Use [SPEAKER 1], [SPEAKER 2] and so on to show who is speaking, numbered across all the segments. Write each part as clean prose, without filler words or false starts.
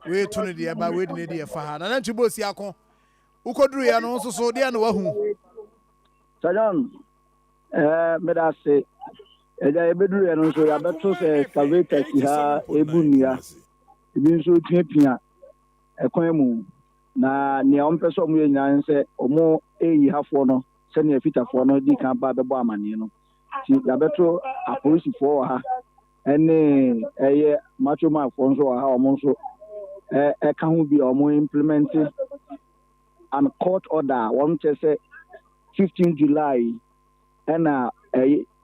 [SPEAKER 1] we to ne de ba we de ne de fa ha na na ntibo si akọ ukoduru ya no so de na wahu
[SPEAKER 2] Sajan medase eja ebeduru ya no so ya beto se excavator si ha ebunia ebi nso tiapia ekwan mu na ne ompeso mu yenyan se omo eyi hafo no se ne fitafo no di kan ba bebo amane no ti ya beto apolisifo ha ene eye macho man fo nso ha omo nso ka hu bi omo implement an court order one say 15 July and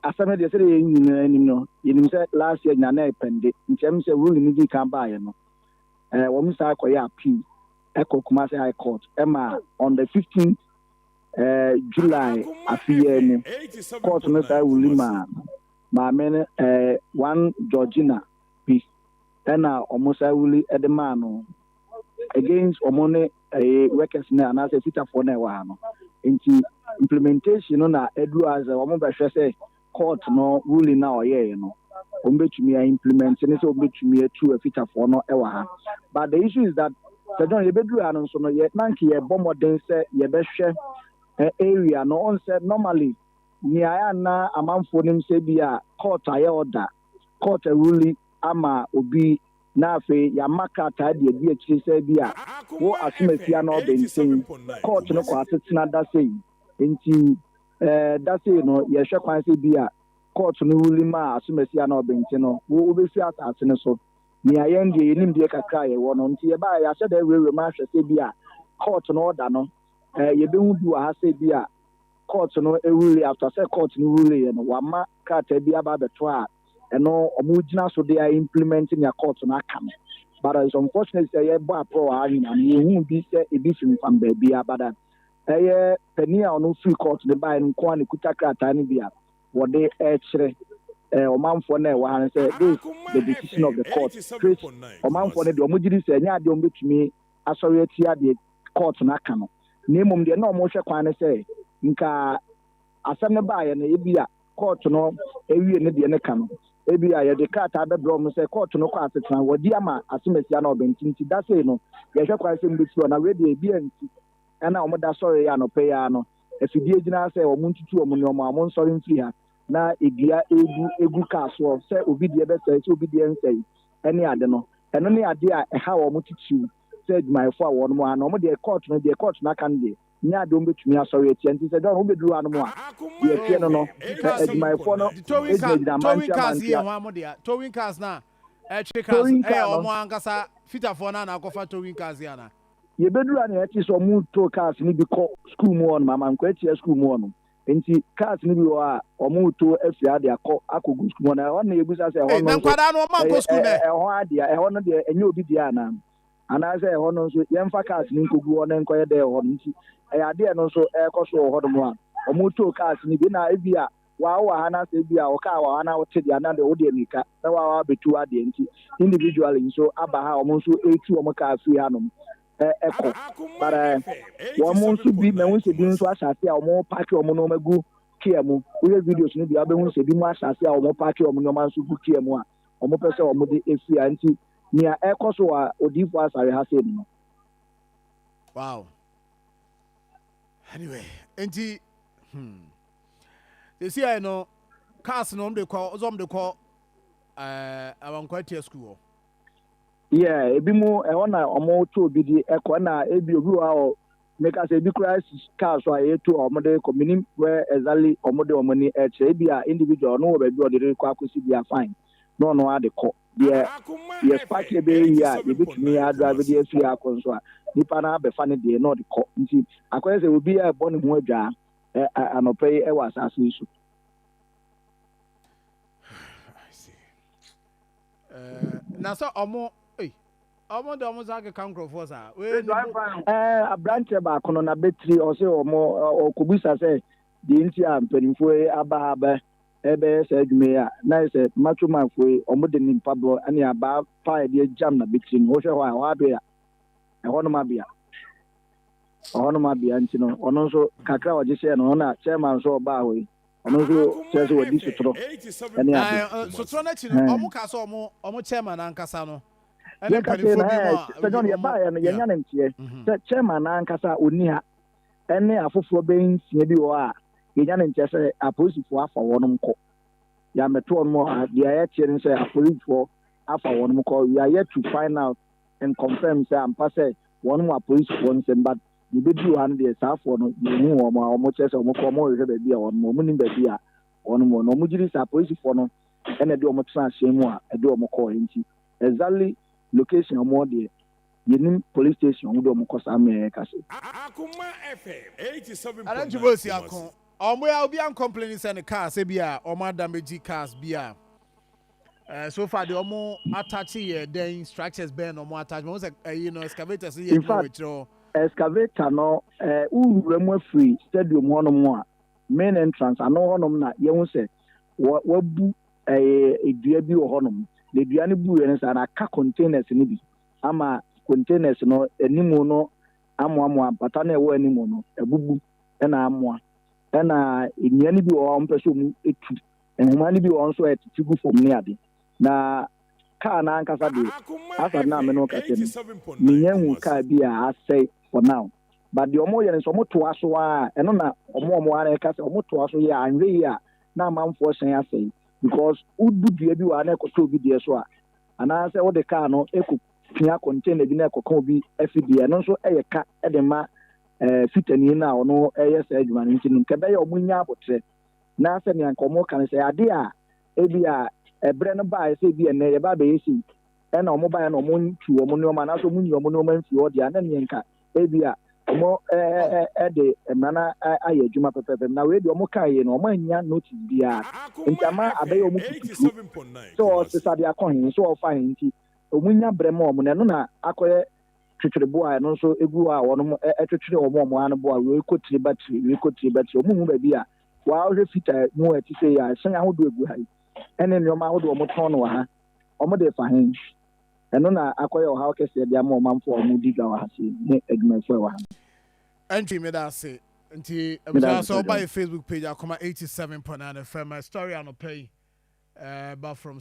[SPEAKER 2] asame de say yin no yin say last year na na pende nchem say rule ni di kan ba ye no wo say akoya appeal Akoma High Court on the 15th July afiye ni court no say rule ma men one Georgina peace and almost I will at the man against omone workers na na say fitafo na wa no nti implementation na edu as omo be say court no ruling na oye no ombetumi implement ni say ombetumi atu fitafo no e wa ha but the issue is that the don ye bedu an so no ye nanke ye bomoden say ye be hwe area no on say normally ni aya na amanfo nim say bia court aye order court ruling ama obi na afi ya maka ta de bi akiri say bia wo asumafia na obentin court no kwa atetena da say nti da say no ye hwe kwan say bia court no ruling ma asumafia na obentin no wo obesi asase ne so ni ayen de nim de kakra ye wo no nti ye ba ya hye da wewe ma hwe say bia court no order no ye be hu bi wa ha say bia court no ruling after say court no ruling no wa ma ka ta bia ba beto a eno omugina so they are implementing your court na come but it's unfortunate say ye bo apro ari na me hu bi say e bi fin fam ba bia but penia ono free court the buy nko an kuta krata ni bia wo de kire omanfo na e wa han say this the decision of the court omanfo na de omugiri say nya de ombetumi asori atia de court na come na emom de na omo hwe kwan ne say nka asem ne ba ye na e bia court no ewie ne de ne come ebi aye de kata be bro say court no kwa asetran wodi ama asemesia na obentinti da say no ye hwe kwa say mbeti na we de ebi anti na omo da sorry ya no pay ya no efidie gina say omo ntutu omo ne omo amon sorry mfiri ha na edua egu kaso say obi de be say obi de nsay ene ade no eno ne ade a ha omo tutu said my for one mo na omo de court na kan de nya de ombetumi asori ati anti say don obeduru anu mo a ye tie no no my for no
[SPEAKER 1] towing cars here ho amodia towing cars na cars omo ankasa fitafo na akofa towing cars ya na
[SPEAKER 2] ye beduru anu ati so mu to cars ni bi ko school mu on mama nko ati school mu on enti cars ni bi wo a omo to afia de akogu school mu na on ebusa say ho no
[SPEAKER 1] nkwada no man ko school na
[SPEAKER 2] ho ade ho no de enye obi dia na ana say ho no so ye mfa cars ni nkogu on enko ye de ho nti ade no so ekoso ho do mu a omo to cars ni bi na ebia wa hana se bia o ka wa hana o te dia na de o de mika na wa betu ade nti individually so aba ha omo so etu omo ka afi hanom eko bara wo mo so bi me won se bi nso asase a omo park omo no magu kia mu we videos ni bia be won se bi mu asase a omo park omo no man so gu kia mu a omo pese omo de efi anti ni a ekoso wa odifo asare ha se no
[SPEAKER 1] wow anyway enti they see I know cars no de call awankwati school
[SPEAKER 2] yeah ebi mu e wona omo to obi di eko na ebi obi wa o make us ebi crash cars so aye to omo de community where exactly omo de omo ni e che ebi a individual no be bi o de kwa akosi bi a fine no no ade ko ye spark e be ya ebi tumi a drive de afi akonso a nipa na be fa ne de no de ko nti akwese obi e bo ne ho adwa anope e was asase
[SPEAKER 1] na so omo de omo zake kankro sa we
[SPEAKER 2] abrante ba kono na betri o se omo okubisa se di nti ampanimfo aba ebe se adwume a na se macho manfo omo de nimpa bro ani aba pa de jam na betri no hwe ho a wa do ya e hono mabia nti no ono nso kakra o gise no na chairman so ba ho ono nso se wodi sotro ani
[SPEAKER 1] sotro na chi no omo ka so omo chairman ankasa no
[SPEAKER 2] Ye ka say na John ye ba ya no ye nya ne ntie. Se chairman na nkasa oni ha. Ene afoforo be nsia bi wo a ye nya ne ntie se apolisifoɔ afa wɔnom kɔ. Ya meto on mo the air cheering say apolisifoɔ afa wɔnom kɔ. We are yet to find out and confirm say ampa say wɔnom apolisifoɔ nsɛm but the baby one dey sa for no hu wo ma omo che say omo kɔ omo hwehwɛ ba bi a wɔnom omo nim ba bi a wɔnom no omo giri sa apolisifoɔ no ene de omo tena ahyɛn mu a de omo kɔ nti exactly location omo de yenim police station omo de omo kɔ sa me ka se
[SPEAKER 3] Akoma FM 87.
[SPEAKER 1] Alanji bosi akon omo ya obi an complaining say the car say bi a omo damage cars bi a so far the omo attach here then structures burn omo attachment say you know excavators here no we
[SPEAKER 2] excavator no uwura mu afiri stadium honom a main entrance ano honom na ye hu se wabu edua bi wo honom le dua ne bu ye sa na ka containers ni bi ama containers no animu no amoa pata na ewo animu no ebubu na amoa na enua ni bi wo mpeso mu etu enhuma ni bi wo nso etitigu fom ne ade na car na ankasa de asa na me no ka se ni nyanwu car bi a asai for now but the omo yen so moto aso a eno na omo ara ka se omo to aso ye anwe ye a na manfo hyen asai because ududua bi wa na ekoto bi de so a ana se wo de car no eku pia container bi na ekoko bi afidie no so eye ka e de ma fitani na ono eye se adwuma nti nke be ye omo nya abotre na se ne anka omo kan se ade a ebi a ebre no ba se bi ene ye ba be yesi e na omo ba na omo ntu omo ne omo na so munyi omo ne omo mfi odi ana ne nka ebia omo de emana aye adwuma pepepe na we de omo kaye no omo anya notice bia ntama abaye omo so sisade akɔhin so ofa nti omo nya brema omo ne no na akɔye twetwerebo a no so egu a wono twetwere omo ano bo a we kotire battery omo hu ba bia wa hwe fita mu ati se ya san ahodo egu ha ene ne omo ahodo omo ton no ha omo de fa hin eno na akoye o ha kese dia ma omamfo omo diga wa hase ne adwumafo wa ha
[SPEAKER 1] entry me that say nti abisa so by Facebook page Akoma 87.9 FM my story on pay but from